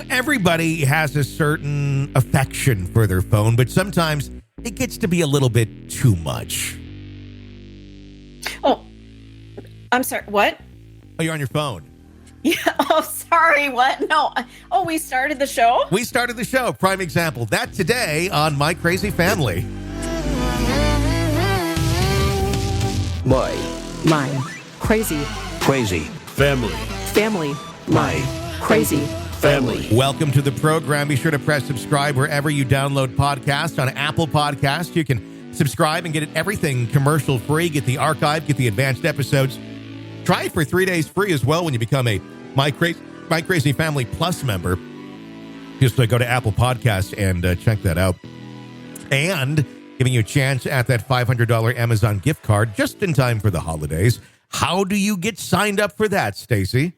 Everybody has a certain affection for their phone, but sometimes it gets to be a little bit too much. Oh, I'm sorry. What? Oh, you're on your phone. Yeah. Oh, sorry. What? No. Oh, we started the show? We started the show. Prime example. That today on My Crazy Family. My crazy family. My crazy family. Welcome to the program. Be sure to press subscribe wherever you download podcasts. On Apple Podcasts, you can subscribe and get everything commercial free. Get the archive, get the advanced episodes. Try it for 3 days free as well when you become a My Crazy Family Plus member. Just go to Apple Podcasts and check that out. And giving you a chance at that $500 Amazon gift card just in time for the holidays. How do you get signed up for that, Stacey?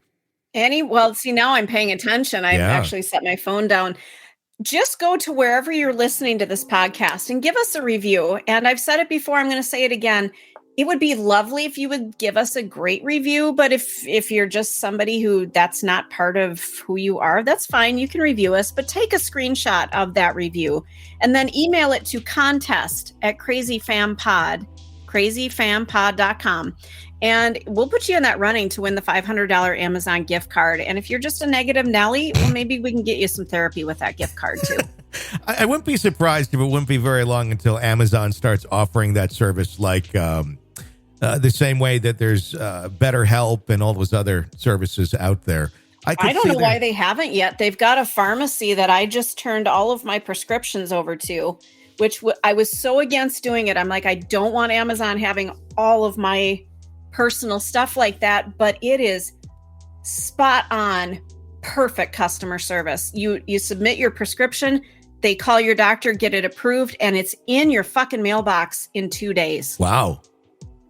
Well, see, now I'm paying attention. I've actually set my phone down. Just go to wherever you're listening to this podcast and give us a review. And I've said it before, I'm going to say it again. It would be lovely if you would give us a great review, but if you're just somebody who that's not part of who you are, that's fine. You can review us, but take a screenshot of that review and then email it to contest@crazyfampod.com. And we'll put you in that running to win the $500 Amazon gift card. And if you're just a negative Nelly, well, maybe we can get you some therapy with that gift card too. I wouldn't be surprised if it wouldn't be very long until Amazon starts offering that service like the same way that there's BetterHelp and all those other services out there. I don't know why they haven't yet. They've got a pharmacy that I just turned all of my prescriptions over to, which I was so against doing it. I'm like, I don't want Amazon having all of my personal stuff like that, but it is spot on, perfect customer service. You submit your prescription, they call your doctor, get it approved, and it's in your fucking mailbox in 2 days. Wow.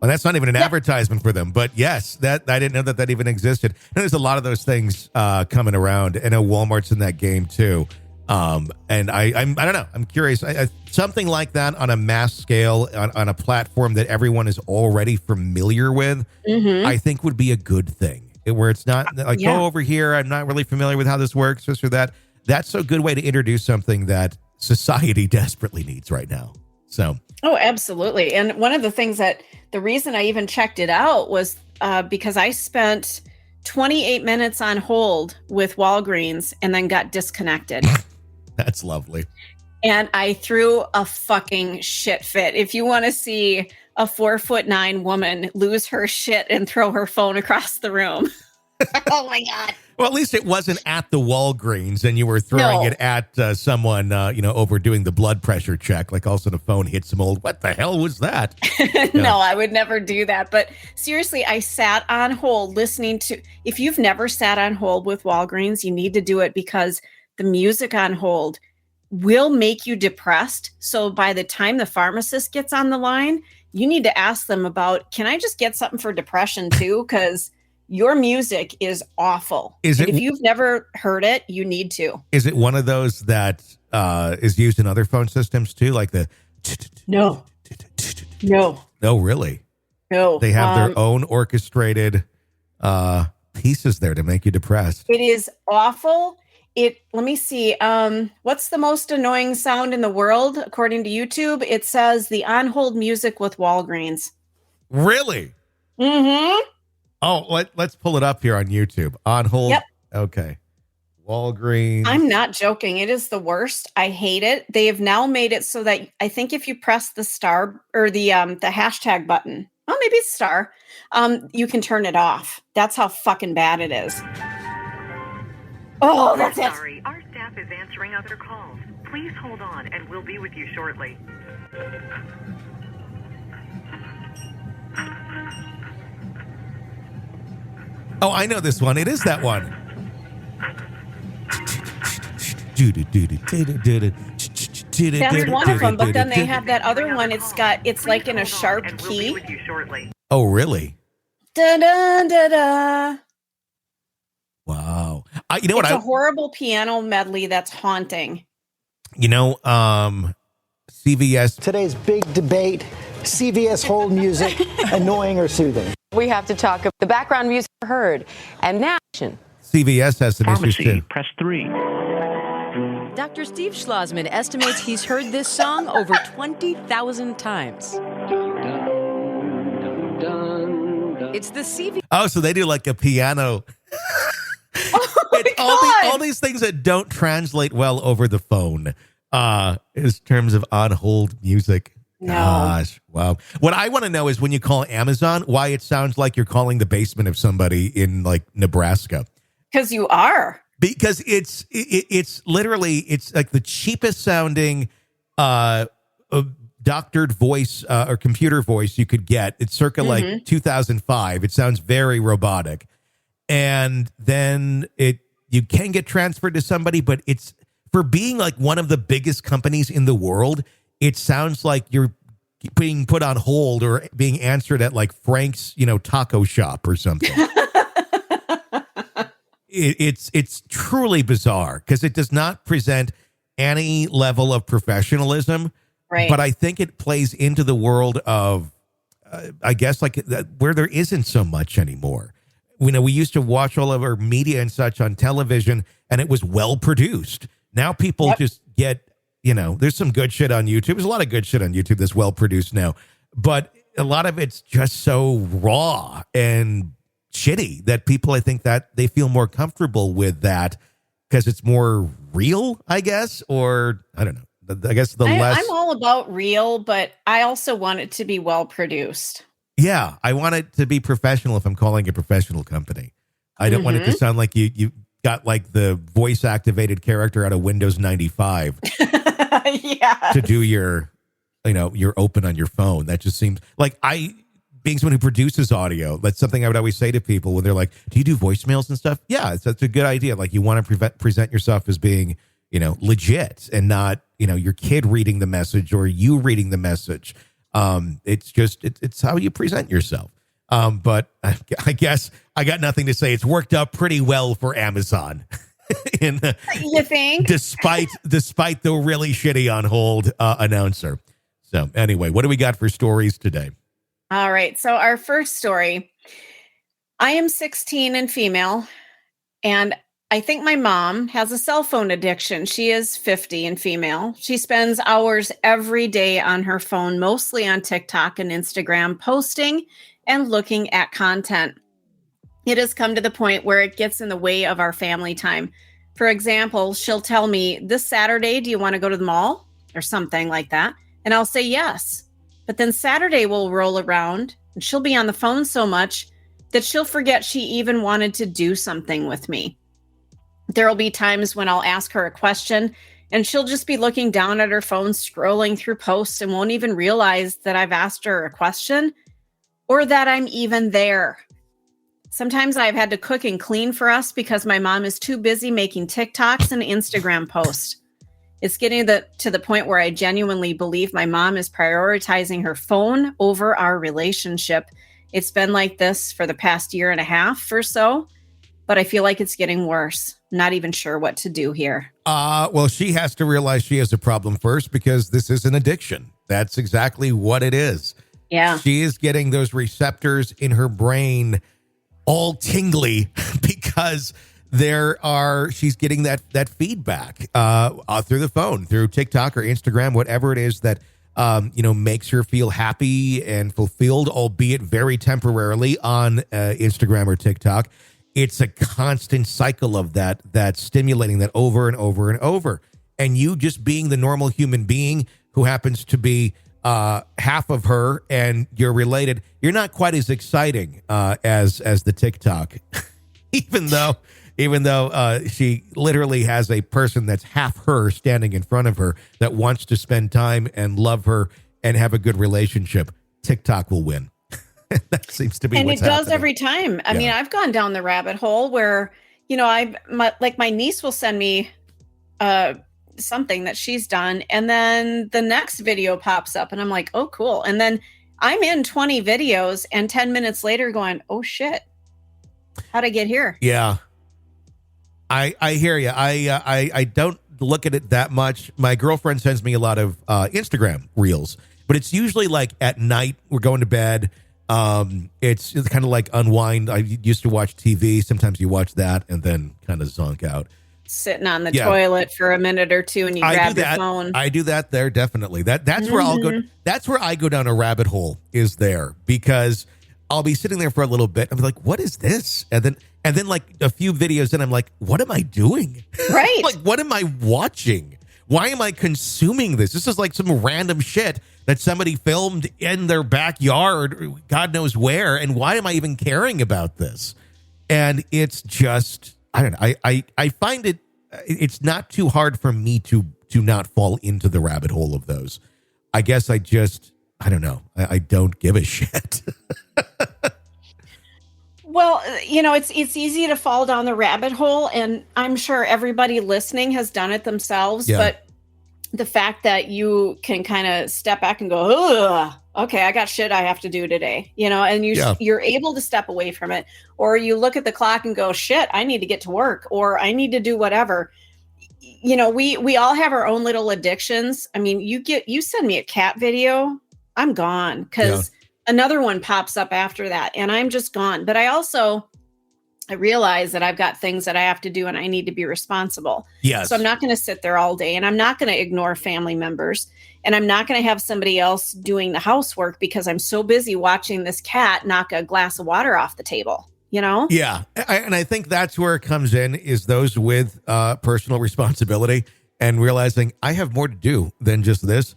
Well, that's not even an advertisement for them, but yes, that I didn't know that even existed. And there's a lot of those things coming around. I know Walmart's in that game too. And I don't know. I'm curious. Something like that on a mass scale, on a platform that everyone is already familiar with, I think would be a good thing. Where it's not like, go over here, I'm not really familiar with how this works, this or that. That's a good way to introduce something that society desperately needs right now. So. Oh, absolutely. And one of the things the reason I even checked it out was because I spent 28 minutes on hold with Walgreens and then got disconnected. That's lovely. And I threw a fucking shit fit. If you want to see a 4'9" woman lose her shit and throw her phone across the room. Oh my God. Well, at least it wasn't at the Walgreens and you were throwing it at someone, over doing the blood pressure check. Like all of a sudden a phone hits some old, what the hell was that? No, I would never do that. But seriously, I sat on hold listening to, if you've never sat on hold with Walgreens, you need to do it because the music on hold will make you depressed. So by the time the pharmacist gets on the line, you need to ask them about, can I just get something for depression too? Because your music is awful. If you've never heard it, you need to. Is it one of those that is used in other phone systems too? Like the... No. No, really? No. They have their own orchestrated pieces there to make you depressed. It is awful. Let me see. What's the most annoying sound in the world? According to YouTube, it says the on-hold music with Walgreens. Really? Mm-hmm. Oh, let's pull it up here on YouTube. On hold. Yep. Okay. Walgreens. I'm not joking. It is the worst. I hate it. They have now made it so that I think if you press the star or the hashtag button, oh, maybe it's star, you can turn it off. That's how fucking bad it is. Oh, that's it. Sorry, our staff is answering other calls. Please hold on and we'll be with you shortly. Oh, I know this one. It is that one. That's one of them, but then they have that other one. It's like in a sharp key. Oh, really? Da da da da. Wow. It's a horrible piano medley that's haunting. CVS. Today's big debate, CVS hold music, annoying or soothing? We have to talk about the background music heard. And now... CVS has some issues Pharmacy, too. press 3. Dr. Steve Schlossman estimates he's heard this song over 20,000 times. It's the CV. Oh, so they do like a piano. It's all these things that don't translate well over the phone in terms of on hold music. No. Gosh, wow. What I want to know is when you call Amazon, why it sounds like you're calling the basement of somebody in like Nebraska. Because you are. Because it's literally, it's like the cheapest sounding doctored voice or computer voice you could get. It's circa like 2005. It sounds very robotic. And then you can get transferred to somebody, but it's for being like one of the biggest companies in the world. It sounds like you're being put on hold or being answered at like Frank's, taco shop or something. It's truly bizarre because it does not present any level of professionalism. Right. But I think it plays into the world of, I guess, like where there isn't so much anymore. We used to watch all of our media and such on television, and it was well produced. Now people just get, there's some good shit on YouTube. There's a lot of good shit on YouTube that's well produced now, but a lot of it's just so raw and shitty that people, I think that they feel more comfortable with that because it's more real, I guess, or I don't know. I guess I'm all about real, but I also want it to be well produced. Yeah, I want it to be professional if I'm calling a professional company. I don't want it to sound like you got like the voice activated character out of Windows 95 to do your open on your phone. That just seems like being someone who produces audio, that's something I would always say to people when they're like, do you do voicemails and stuff? Yeah, that's a good idea. Like you want to present yourself as being, legit and not, your kid reading the message or you reading the message. It's just, it's how you present yourself. But I guess I got nothing to say. It's worked out pretty well for Amazon. You think? Despite the really shitty on hold announcer. So anyway, what do we got for stories today? All right. So our first story, I am 16 and female, and I think my mom has a cell phone addiction. She is 50 and female. She spends hours every day on her phone, mostly on TikTok and Instagram, posting and looking at content. It has come to the point where it gets in the way of our family time. For example, she'll tell me, this Saturday, do you want to go to the mall? Or something like that. And I'll say yes. But then Saturday will roll around and she'll be on the phone so much that she'll forget she even wanted to do something with me. There will be times when I'll ask her a question and she'll just be looking down at her phone, scrolling through posts and won't even realize that I've asked her a question or that I'm even there. Sometimes I've had to cook and clean for us because my mom is too busy making TikToks and Instagram posts. It's getting to the point where I genuinely believe my mom is prioritizing her phone over our relationship. It's been like this for the past year and a half or so, but I feel like it's getting worse. Not even sure what to do here. Well, she has to realize she has a problem first because this is an addiction. That's exactly what it is. Yeah. She is getting those receptors in her brain all tingly because she's getting that feedback through the phone, through TikTok or Instagram, whatever it is that makes her feel happy and fulfilled, albeit very temporarily on Instagram or TikTok. It's a constant cycle of that stimulating that over and over and over. And you just being the normal human being who happens to be half of her and you're related, you're not quite as exciting as the TikTok, even though she literally has a person that's half her standing in front of her that wants to spend time and love her and have a good relationship. TikTok will win. That seems to be and what's it does happening. every time. I mean, I've gone down the rabbit hole where, my niece will send me something that she's done. And then the next video pops up and I'm like, oh, cool. And then I'm in 20 videos and 10 minutes later going, oh shit, how'd I get here? Yeah. I hear you. I don't look at it that much. My girlfriend sends me a lot of Instagram reels, but it's usually like at night we're going to bed It's kind of like unwind. I used to watch TV. Sometimes you watch that and then kind of zonk out. Sitting on the toilet for a minute or two and you grab your phone. I do that there, definitely. That's where I'll go. That's where I go down a rabbit hole, is there, because I'll be sitting there for a little bit. I'm like, what is this? And then like a few videos in, I'm like, what am I doing? Right. Like, what am I watching? Why am I consuming this? This is like some random shit that somebody filmed in their backyard, God knows where. And why am I even caring about this? And it's just, I don't know. I find it's not too hard for me to not fall into the rabbit hole of those. I guess I don't know. I don't give a shit. Well, it's easy to fall down the rabbit hole, and I'm sure everybody listening has done it themselves. Yeah. But the fact that you can kind of step back and go, ugh, okay, I got shit I have to do today, and you're able to step away from it, or you look at the clock and go, shit, I need to get to work, or I need to do whatever. We all have our own little addictions. I mean, you send me a cat video, I'm gone, because another one pops up after that and I'm just gone. But I realize that I've got things that I have to do and I need to be responsible. Yes. So I'm not going to sit there all day, and I'm not going to ignore family members, and I'm not going to have somebody else doing the housework because I'm so busy watching this cat knock a glass of water off the table, Yeah. And I think that's where it comes in, is those with personal responsibility and realizing I have more to do than just this.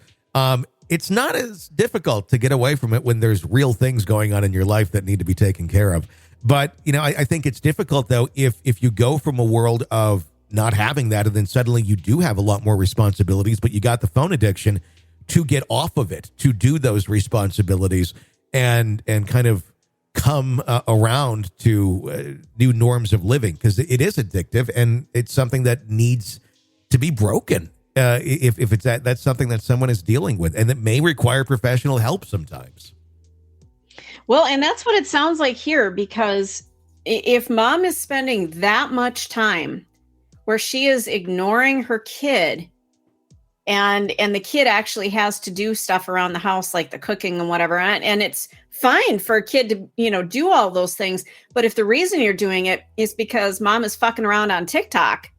It's not as difficult to get away from it when there's real things going on in your life that need to be taken care of. But, I think it's difficult, though, if you go from a world of not having that and then suddenly you do have a lot more responsibilities, but you got the phone addiction, to get off of it, to do those responsibilities and kind of come around to new norms of living, because it is addictive and it's something that needs to be broken. If it's that's something that someone is dealing with, and that may require professional help sometimes. Well, and that's what it sounds like here, because if mom is spending that much time where she is ignoring her kid, and the kid actually has to do stuff around the house, like the cooking and whatever, and it's fine for a kid to, do all those things. But if the reason you're doing it is because mom is fucking around on TikTok,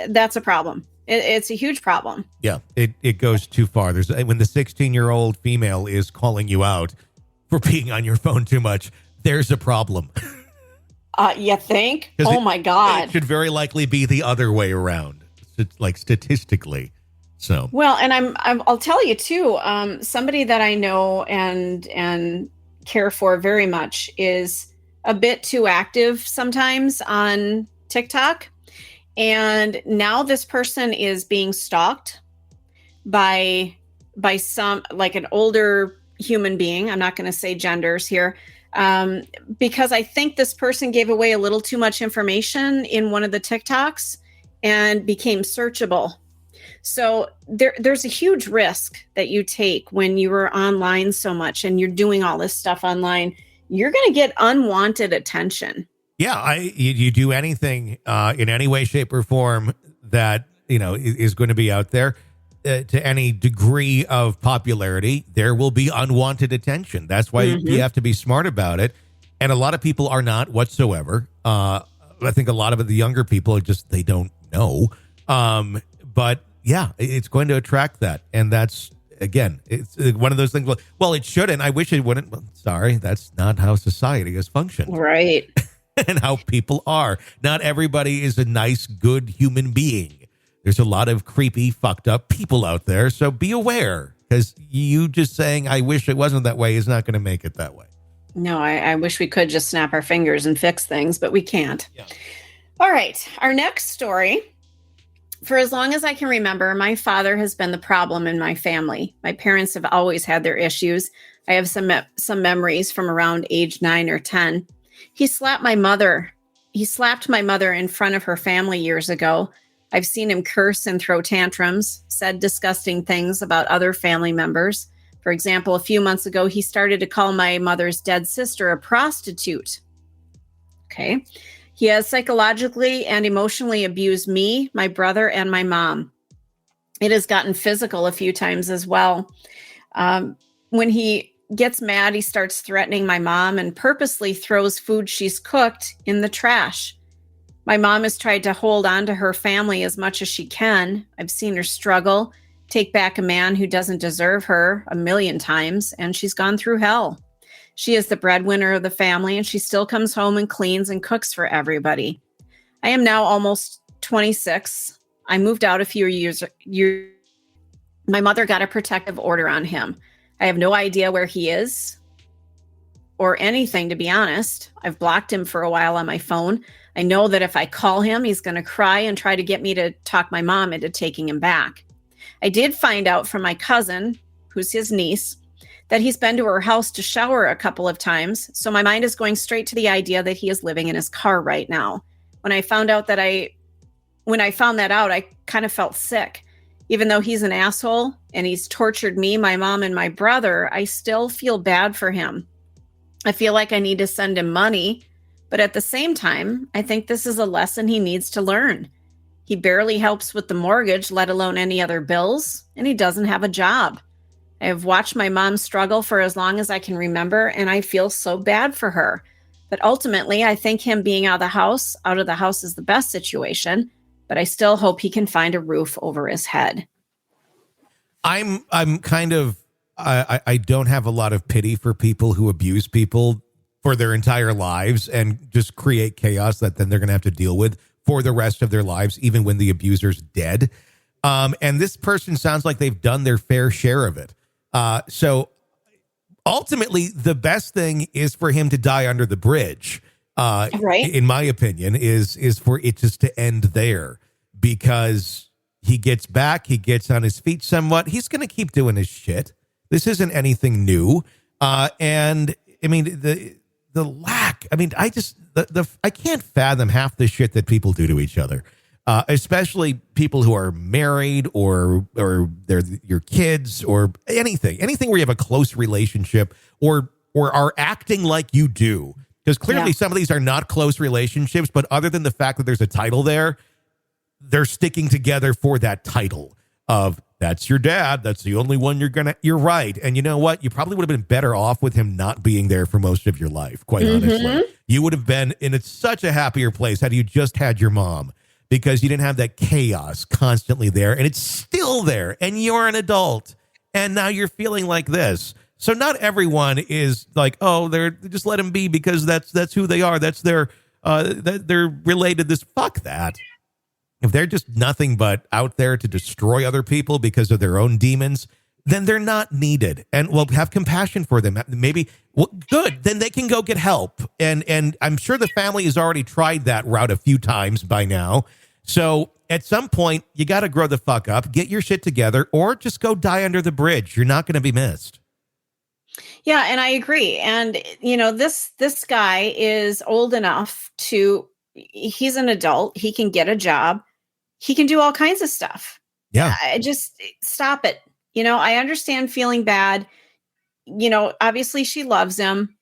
that's a problem. It's a huge problem. Yeah, it goes too far. When the 16-year-old female is calling you out for being on your phone too much, there's a problem. You think? Oh my God. It should very likely be the other way around, like statistically. So well, and I'll tell you too. Somebody that I know and care for very much is a bit too active sometimes on TikTok. And now this person is being stalked by some, like an older human being. I'm not going to say genders here, because I think this person gave away a little too much information in one of the TikToks and became searchable. So there's a huge risk that you take when you are online so much and you're doing all this stuff online. You're going to get unwanted attention. Yeah, you do anything in any way, shape, or form that is going to be out there to any degree of popularity, there will be unwanted attention. That's why you have to be smart about it. And a lot of people are not whatsoever. I think a lot of the younger people are just, they don't know. But yeah, it's going to attract that, and that's, again, it's one of those things. Well, it shouldn't. I wish it wouldn't. Well, sorry, that's not how society has functioned. Right. And how people are. Not everybody is a nice, good human being. There's a lot of creepy, fucked up people out there. So be aware, because you just saying, I wish it wasn't that way, is not going to make it that way. No, I wish we could just snap our fingers and fix things, but we can't. Yeah. All right. Our next story. For as long as I can remember, my father has been the problem in my family. My parents have always had their issues. I have some memories from around age 9 or 10. He slapped my mother. He slapped my mother in front of her family years ago. I've seen him curse and throw tantrums, said disgusting things about other family members. For example, a few months ago, he started to call my mother's dead sister a prostitute. Okay. He has psychologically and emotionally abused me, my brother, and my mom. It has gotten physical a few times as well. When he gets mad. He starts threatening my mom and purposely throws food she's cooked in the trash. My mom has tried to hold on to her family as much as she can. I've seen her struggle, take back a man who doesn't deserve her a million times, and she's gone through hell. She is the breadwinner of the family, and she still comes home and cleans and cooks for everybody. I am now almost 26. I moved out a few years. My mother got a protective order on him. I have no idea where he is or anything, to be honest. I've blocked him for a while on my phone. I know that if I call him, he's going to cry and try to get me to talk my mom into taking him back. I did find out from my cousin, who's his niece, that he's been to her house to shower a couple of times. So my mind is going straight to the idea that he is living in his car right now. When I found that out, I kind of felt sick. Even though he's an asshole and he's tortured me, my mom, and my brother, I still feel bad for him. I feel like I need to send him money, but at the same time, I think this is a lesson he needs to learn. He barely helps with the mortgage, let alone any other bills, and he doesn't have a job. I have watched my mom struggle for as long as I can remember, and I feel so bad for her. But ultimately, I think him being out of the house is the best situation, but I still hope he can find a roof over his head. I'm kind of, I don't have a lot of pity for people who abuse people for their entire lives and just create chaos that then they're going to have to deal with for the rest of their lives, even when the abuser's dead. And this person sounds like they've done their fair share of it. So ultimately, the best thing is for him to die under the bridge. Right. In my opinion, is for it just to end there, because he gets back, he gets on his feet somewhat. He's going to keep doing his shit. This isn't anything new. And I mean, the lack, I mean, I can't fathom half the shit that people do to each other. Especially people who are married or they're your kids or anything where you have a close relationship or are acting like you do. Because clearly some of these are not close relationships, but other than the fact that there's a title there, they're sticking together for that title of that's your dad. That's the only one you're right. And you know what? You probably would have been better off with him not being there for most of your life. Quite honestly, you would have been in such a happier place had you just had your mom, because you didn't have that chaos constantly there, and it's still there, and you're an adult, and now you're feeling like this. So not everyone is like, oh, they're just let them be because that's who they are. That's their that they're related. This fuck that. If they're just nothing but out there to destroy other people because of their own demons, then they're not needed. And we'll have compassion for them. Maybe, well, good. Then they can go get help. And I'm sure the family has already tried that route a few times by now. So at some point, you got to grow the fuck up, get your shit together, or just go die under the bridge. You're not going to be missed. Yeah, and I agree. And, you know, this guy is old enough he's an adult. He can get a job. He can do all kinds of stuff. Yeah. I just stop it. You know, I understand feeling bad. You know, obviously she loves him,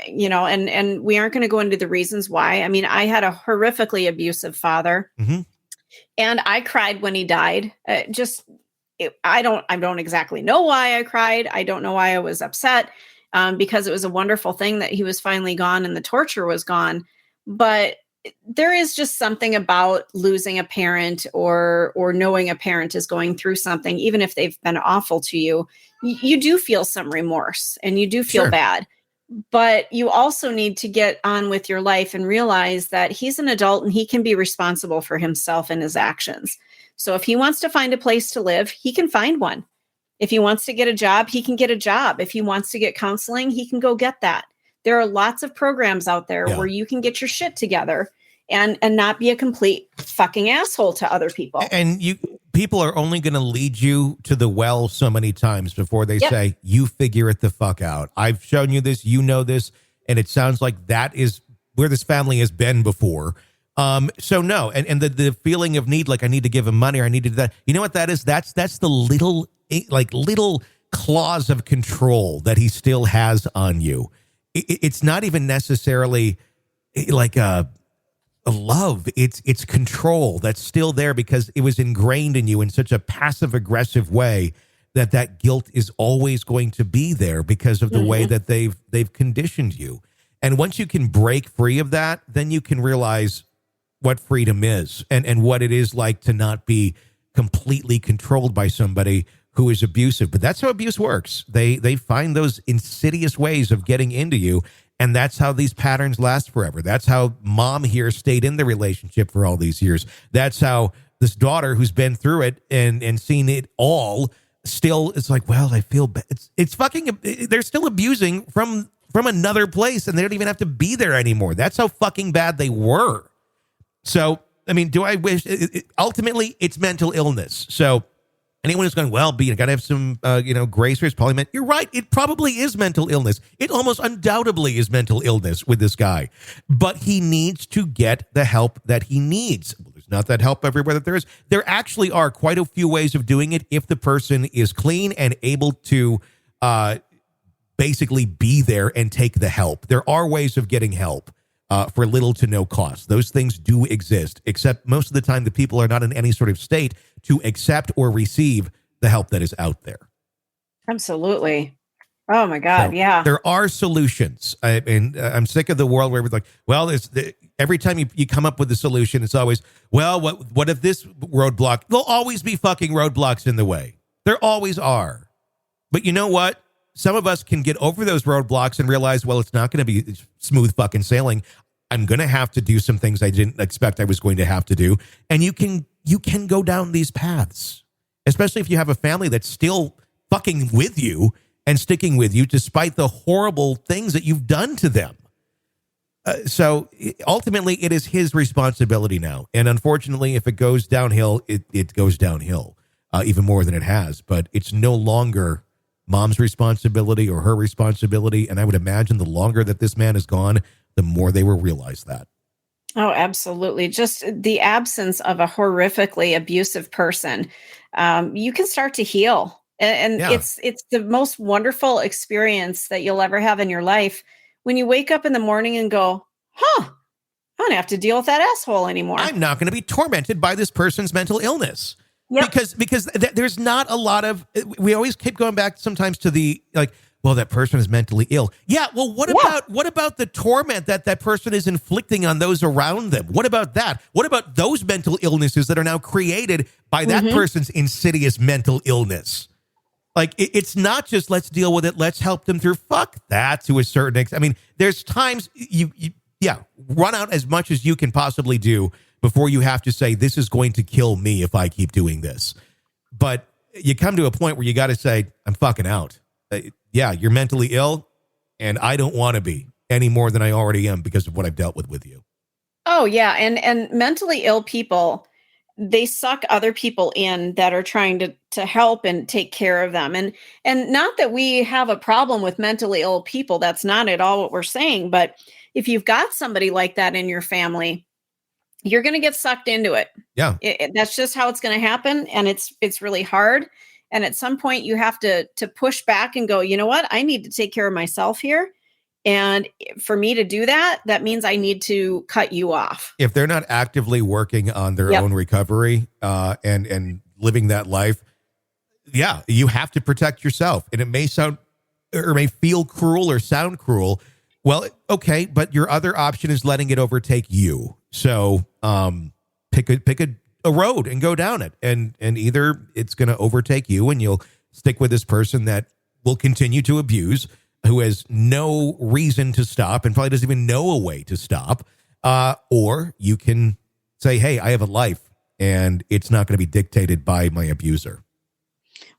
you know, and we aren't going to go into the reasons why. I mean, I had a horrifically abusive father, and I cried when he died. I don't exactly know why I cried. I don't know why I was upset, because it was a wonderful thing that he was finally gone and the torture was gone. But there is just something about losing a parent or knowing a parent is going through something, even if they've been awful to you. You do feel some remorse and you do feel bad, but you also need to get on with your life and realize that he's an adult and he can be responsible for himself and his actions. So if he wants to find a place to live, he can find one. If he wants to get a job, he can get a job. If he wants to get counseling, he can go get that. There are lots of programs out there where you can get your shit together and not be a complete fucking asshole to other people. And people are only going to lead you to the well so many times before they say, you figure it the fuck out. I've shown you this, you know this, and it sounds like that is where this family has been before. So no, and the feeling of need, like I need to give him money or I need to do that. You know what that is? That's the little claws of control that he still has on you. It's not even necessarily like a love. It's control that's still there because it was ingrained in you in such a passive aggressive way that guilt is always going to be there because of the way that they've conditioned you. And once you can break free of that, then you can realize what freedom is and what it is like to not be completely controlled by somebody who is abusive. But that's how abuse works. They find those insidious ways of getting into you, and that's how these patterns last forever. That's how mom here stayed in the relationship for all these years. That's how this daughter who's been through it and seen it all still is like, well, I feel bad. It's fucking, they're still abusing from another place, and they don't even have to be there anymore. That's how fucking bad they were. So, I mean, do I wish, ultimately it's mental illness. So anyone who's going, well, you got to have some, grace or it's probably meant, you're right. It probably is mental illness. It almost undoubtedly is mental illness with this guy, but he needs to get the help that he needs. Well, there's not that help everywhere that there is. There actually are quite a few ways of doing it if the person is clean and able to basically be there and take the help. There are ways of getting help for little to no cost. Those things do exist, except most of the time the people are not in any sort of state to accept or receive the help that is out there. Absolutely. Oh my God. So yeah. There are solutions. I'm sick of the world where it's like, well, every time you come up with a solution, it's always, well, what if this roadblock? There'll always be fucking roadblocks in the way. There always are. But you know what? Some of us can get over those roadblocks and realize, well, it's not going to be smooth fucking sailing. I'm going to have to do some things I didn't expect I was going to have to do. And you can go down these paths, especially if you have a family that's still fucking with you and sticking with you despite the horrible things that you've done to them. So ultimately, it is his responsibility now. And unfortunately, if it goes downhill, it goes downhill even more than it has. But it's no longer mom's responsibility or her responsibility. And I would imagine the longer that this man is gone, the more they will realize that. Oh, absolutely. Just the absence of a horrifically abusive person, you can start to heal. And it's the most wonderful experience that you'll ever have in your life when you wake up in the morning and go, I don't have to deal with that asshole anymore. I'm not going to be tormented by this person's mental illness. Yep. Because there's not a lot of, we always keep going back sometimes to the, like, well, that person is mentally ill. Yeah. Well, what about the torment that person is inflicting on those around them? What about that? What about those mental illnesses that are now created by that person's insidious mental illness? Like, it's not just let's deal with it. Let's help them through. Fuck that to a certain extent. I mean, there's times you run out as much as you can possibly do before you have to say, this is going to kill me if I keep doing this. But you come to a point where you got to say, I'm fucking out. You're mentally ill, and I don't want to be any more than I already am because of what I've dealt with you. Oh, yeah. And mentally ill people, they suck other people in that are trying to help and take care of them. And not that we have a problem with mentally ill people. That's not at all what we're saying. But if you've got somebody like that in your family, you're going to get sucked into it. Yeah. That's just how it's going to happen. And it's really hard. And at some point you have to push back and go, you know what? I need to take care of myself here. And for me to do that, that means I need to cut you off. If they're not actively working on their own recovery and living that life, you have to protect yourself. And it may sound or may feel cruel or sound cruel. Well, okay, but your other option is letting it overtake you. So pick a road and go down it. And either it's going to overtake you and you'll stick with this person that will continue to abuse, who has no reason to stop and probably doesn't even know a way to stop. Or you can say, hey, I have a life and it's not going to be dictated by my abuser.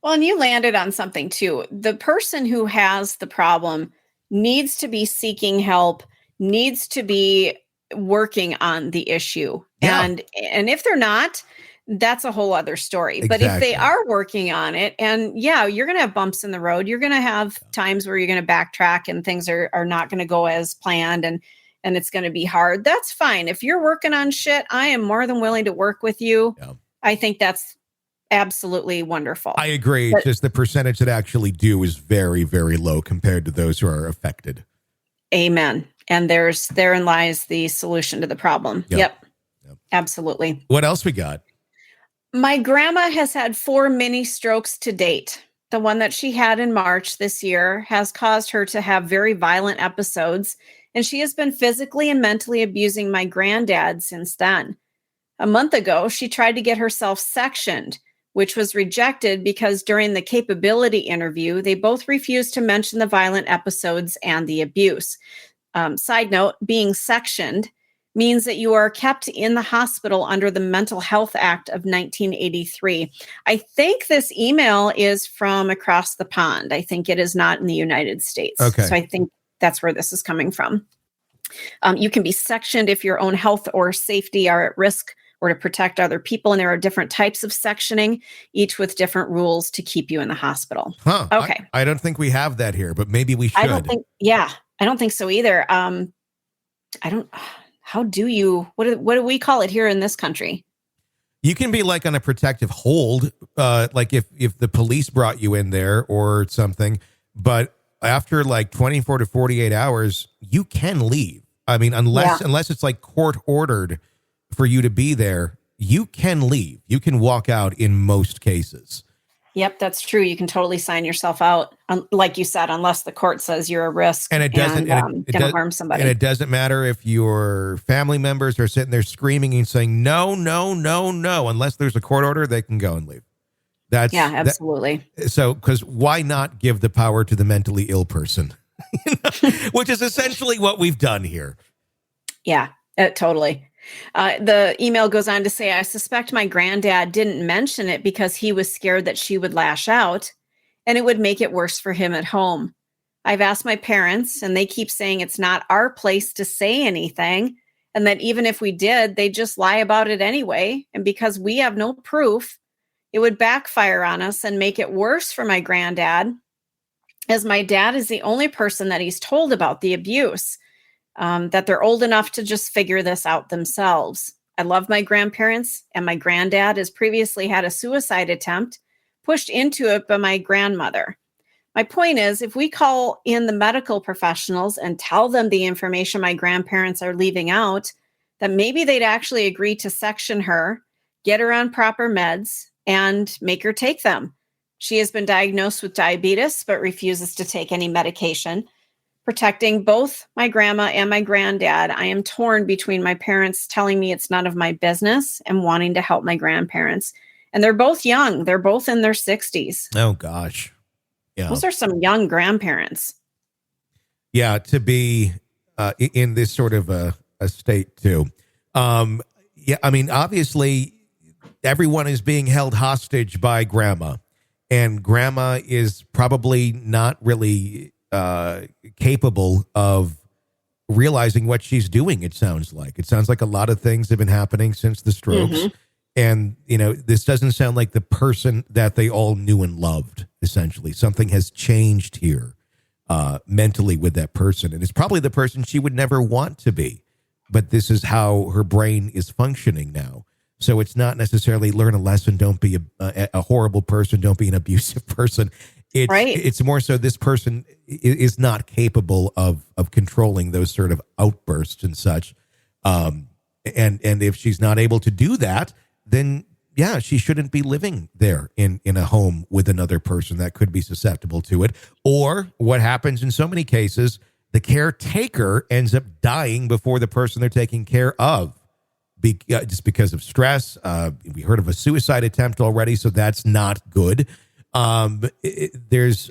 Well, and you landed on something too. The person who has the problem needs to be seeking help, needs to be working on the issue. Yeah. And if they're not, that's a whole other story. Exactly. But if they are working on it, and you're going to have bumps in the road, you're going to have times where you're going to backtrack and things are not going to go as planned and it's going to be hard. That's fine. If you're working on shit, I am more than willing to work with you. Yeah. I think that's absolutely wonderful. I agree. But just the percentage that actually do is very, very low compared to those who are affected. Amen. And therein lies the solution to the problem. Yep. Absolutely. What else we got? My grandma has had 4 mini strokes to date. the one that she had in March this year, has caused her to have very violent episodes, and she has been physically and mentally abusing my granddad since then. A month ago, she tried to get herself sectioned, which was rejected because during the capability interview, they both refused to mention the violent episodes and the abuse. Side note, being sectioned means that you are kept in the hospital under the Mental Health Act of 1983. I think this email is from across the pond. I think it is not in the United States. Okay. So I think that's where this is coming from. You can be sectioned if your own health or safety are at risk or to protect other people. And there are different types of sectioning, each with different rules to keep you in the hospital. Huh. Okay. I don't think we have that here, but maybe we should. I don't think so either. How do you, what do we call it here in this country? You can be like on a protective hold, like if the police brought you in there or something, but after like 24 to 48 hours, you can leave. I mean, unless it's like court ordered for you to be there, you can leave. You can walk out in most cases. Yep, that's true. You can totally sign yourself out, like you said, unless the court says you're a risk and it doesn't going to harm somebody. And it doesn't matter if your family members are sitting there screaming and saying no, no, no, no. Unless there's a court order, they can go and leave. Absolutely. So, because why not give the power to the mentally ill person, which is essentially what we've done here. Yeah, totally. The email goes on to say, I suspect my granddad didn't mention it because he was scared that she would lash out and it would make it worse for him at home. I've asked my parents and they keep saying it's not our place to say anything and that even if we did, they'd just lie about it anyway. And because we have no proof, it would backfire on us and make it worse for my granddad, as my dad is the only person that he's told about the abuse. That they're old enough to just figure this out themselves. I love my grandparents, and my granddad has previously had a suicide attempt pushed into it by my grandmother. My point is, if we call in the medical professionals and tell them the information my grandparents are leaving out, that maybe they'd actually agree to section her, get her on proper meds, and make her take them. She has been diagnosed with diabetes, but refuses to take any medication. Protecting both my grandma and my granddad, I am torn between my parents telling me it's none of my business and wanting to help my grandparents. And they're both young. They're both in their 60s. Oh, gosh. Yeah. Those are some young grandparents. Yeah, to be in this sort of a state, too. Yeah, I mean, obviously, everyone is being held hostage by grandma. And grandma is probably not really capable of realizing what she's doing. It sounds like a lot of things have been happening since the strokes. Mm-hmm. And, this doesn't sound like the person that they all knew and loved, essentially. Something has changed here mentally with that person. And it's probably the person she would never want to be. But this is how her brain is functioning now. So it's not necessarily learn a lesson. Don't be a horrible person. Don't be an abusive person. It's more so this person is not capable of controlling those sort of outbursts and such. And if she's not able to do that, then yeah, she shouldn't be living there in a home with another person that could be susceptible to it. Or what happens in so many cases, the caretaker ends up dying before the person they're taking care of. Just because of stress. We heard of a suicide attempt already, so that's not good. This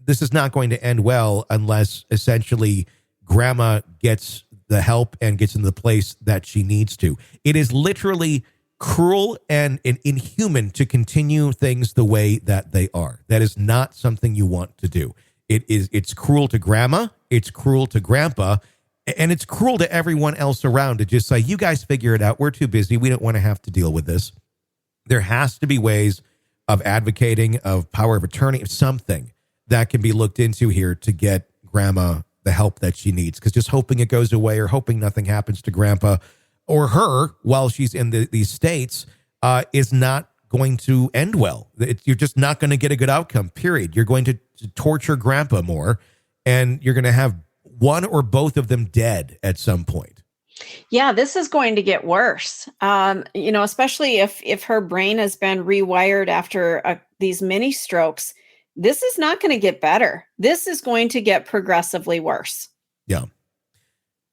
is not going to end well unless essentially grandma gets the help and gets in the place that she needs to. It is literally cruel and inhuman to continue things the way that they are. That is not something you want to do. It's cruel to grandma. It's cruel to grandpa. And it's cruel to everyone else around to just say, you guys figure it out. We're too busy. We don't want to have to deal with this. There has to be ways of advocating, of power of attorney, of something that can be looked into here to get grandma the help that she needs. Because just hoping it goes away or hoping nothing happens to grandpa or her while she's in these states is not going to end well. You're just not going to get a good outcome, period. You're going to torture grandpa more, and you're going to have one or both of them dead at some point. Yeah, this is going to get worse. Especially if her brain has been rewired after these mini strokes. this is not going to get better. This is going to get progressively worse. Yeah.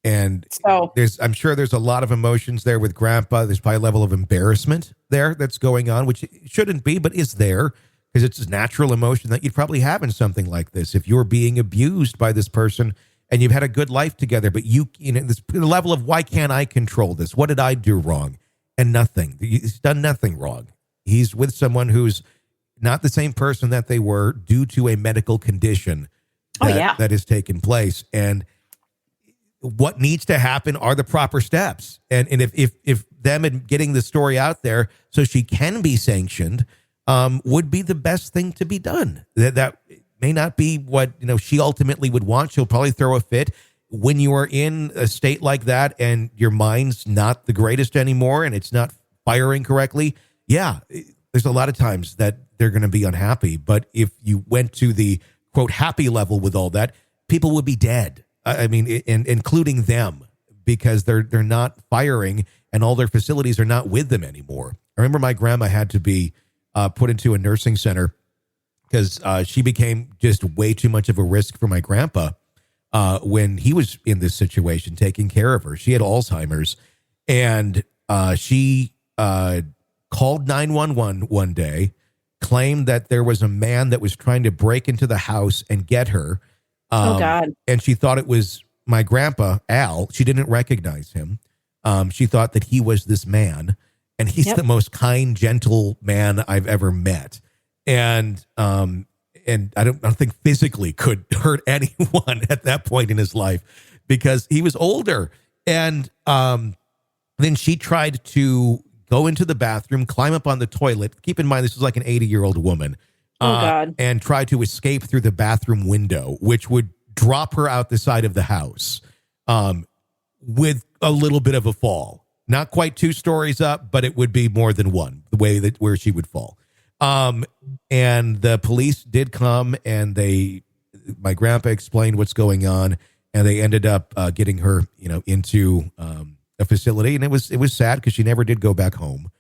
And So I'm sure there's a lot of emotions there with grandpa. There's probably a level of embarrassment there that's going on, which it shouldn't be, but is there because it's a natural emotion that you'd probably have in something like this. If you're being abused by this person and you've had a good life together, but this the level of why can't I control this? What did I do wrong? And nothing. He's done nothing wrong. He's with someone who's not the same person that they were due to a medical condition that has taken place. And what needs to happen are the proper steps. And if them and getting the story out there so she can be sanctioned would be the best thing to be done. That may not be what she ultimately would want. She'll probably throw a fit. When you are in a state like that and your mind's not the greatest anymore and it's not firing correctly, there's a lot of times that they're going to be unhappy. But if you went to the quote happy level with all that, people would be dead. I mean, including them, because they're not firing and all their facilities are not with them anymore. I remember my grandma had to be put into a nursing center because she became just way too much of a risk for my grandpa when he was in this situation, taking care of her. She had Alzheimer's, and she called 911 one day, claimed that there was a man that was trying to break into the house and get her. Oh, God. And she thought it was my grandpa, Al. She didn't recognize him. She thought that he was this man, and he's the most kind, gentle man I've ever met. And I don't think physically could hurt anyone at that point in his life because he was older. And then she tried to go into the bathroom, climb up on the toilet. Keep in mind, this is like an 80-year-old woman. Oh, God. And try to escape through the bathroom window, which would drop her out the side of the house with a little bit of a fall. Not quite 2 stories up, but it would be more than one, the way that where she would fall. And the police did come, and my grandpa explained what's going on, and they ended up getting her, into a facility. And it was sad because she never did go back home.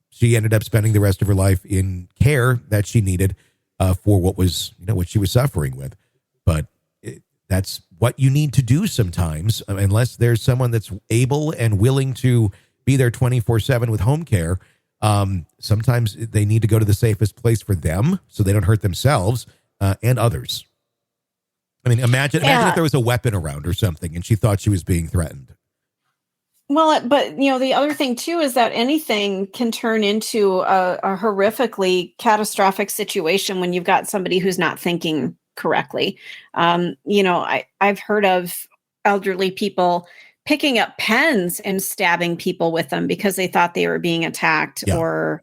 She ended up spending the rest of her life in care that she needed for what was, what she was suffering with. But that's what you need to do sometimes, unless there's someone that's able and willing to be there 24/7 with home care. Sometimes they need to go to the safest place for them so they don't hurt themselves and others. I mean, imagine if there was a weapon around or something and she thought she was being threatened. Well, but the other thing too is that anything can turn into a horrifically catastrophic situation when you've got somebody who's not thinking correctly. I've heard of elderly people picking up pens and stabbing people with them because they thought they were being attacked, or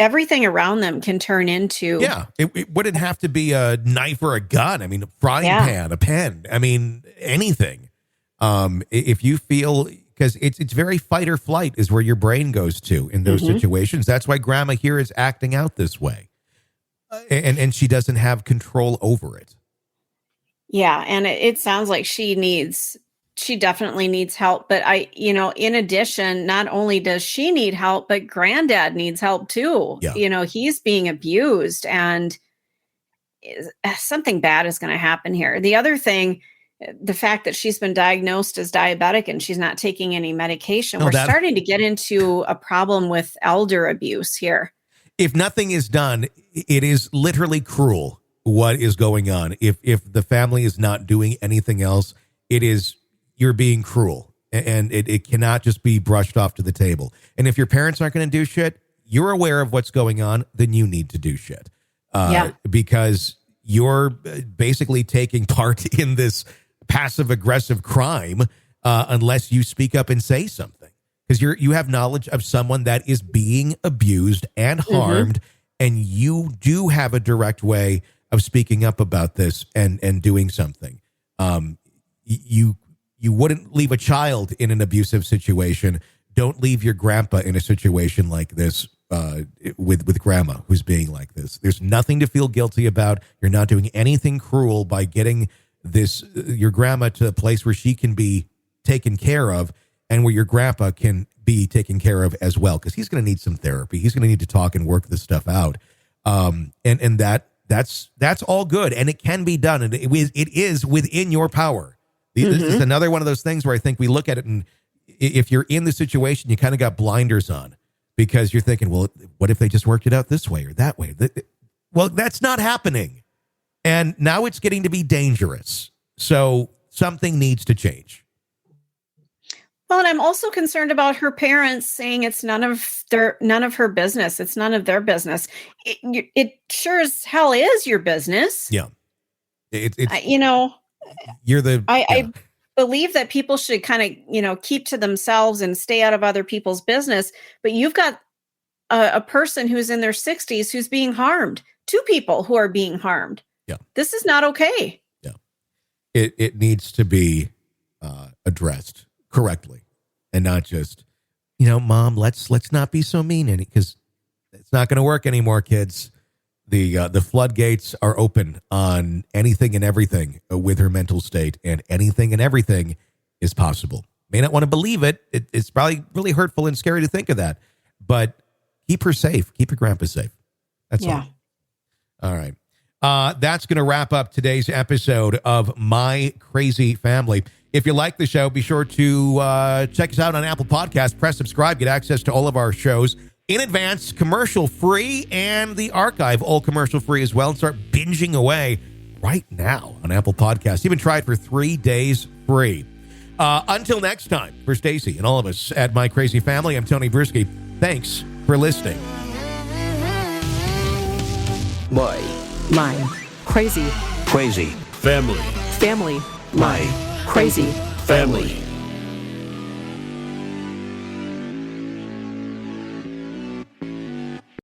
everything around them can turn into. Yeah, it wouldn't have to be a knife or a gun. I mean, a frying pan, a pen. I mean, anything. If you feel, because it's very fight or flight is where your brain goes to in those situations. That's why grandma here is acting out this way. And she doesn't have control over it. Yeah. And it sounds like she definitely needs help. But in addition, not only does she need help, but granddad needs help too. Yeah. He's being abused, and something bad is going to happen here. The other thing, the fact that she's been diagnosed as diabetic and she's not taking any medication, we're starting to get into a problem with elder abuse here. If nothing is done, it is literally cruel what is going on. If the family is not doing anything else, you're being cruel, and it cannot just be brushed off to the table. And if your parents aren't going to do shit, you're aware of what's going on, then you need to do shit. Because you're basically taking part in this passive aggressive crime unless you speak up and say something, because you have knowledge of someone that is being abused and harmed, and you do have a direct way of speaking up about this and doing something. You wouldn't leave a child in an abusive situation. Don't leave your grandpa in a situation like this with grandma who's being like this. There's nothing to feel guilty about. You're not doing anything cruel by getting your grandma to a place where she can be taken care of and where your grandpa can be taken care of as well, because he's going to need some therapy. He's going to need to talk and work this stuff out. And that's all good, and it can be done, and it is within your power. This is another one of those things where I think we look at it, and if you're in the situation, you kind of got blinders on because you're thinking, well, what if they just worked it out this way or that way? Well, that's not happening, and now it's getting to be dangerous. So something needs to change. Well, and I'm also concerned about her parents saying it's none of her business. It's none of their business. It sure as hell is your business. Yeah. You're the. I believe that people should kind of, keep to themselves and stay out of other people's business. But you've got a person who's in their 60s who's being harmed. Two people who are being harmed. Yeah. This is not okay. Yeah. It needs to be addressed correctly, and not just, Mom, let's not be so mean, because it's not going to work anymore, kids. The floodgates are open on anything and everything with her mental state, and anything and everything is possible. May not want to believe it. It's probably really hurtful and scary to think of that, but keep her safe. Keep your grandpa safe. That's all right. That's going to wrap up today's episode of My Crazy Family. If you like the show, be sure to check us out on Apple Podcasts. Press subscribe. Get access to all of our shows in advance, commercial-free, and the archive, all commercial-free as well. And start binging away right now on Apple Podcasts. Even try it for 3 days free. Until next time, for Stacy and all of us at My Crazy Family, I'm Tony Bruschi. Thanks for listening. My crazy family. family. My Crazy family.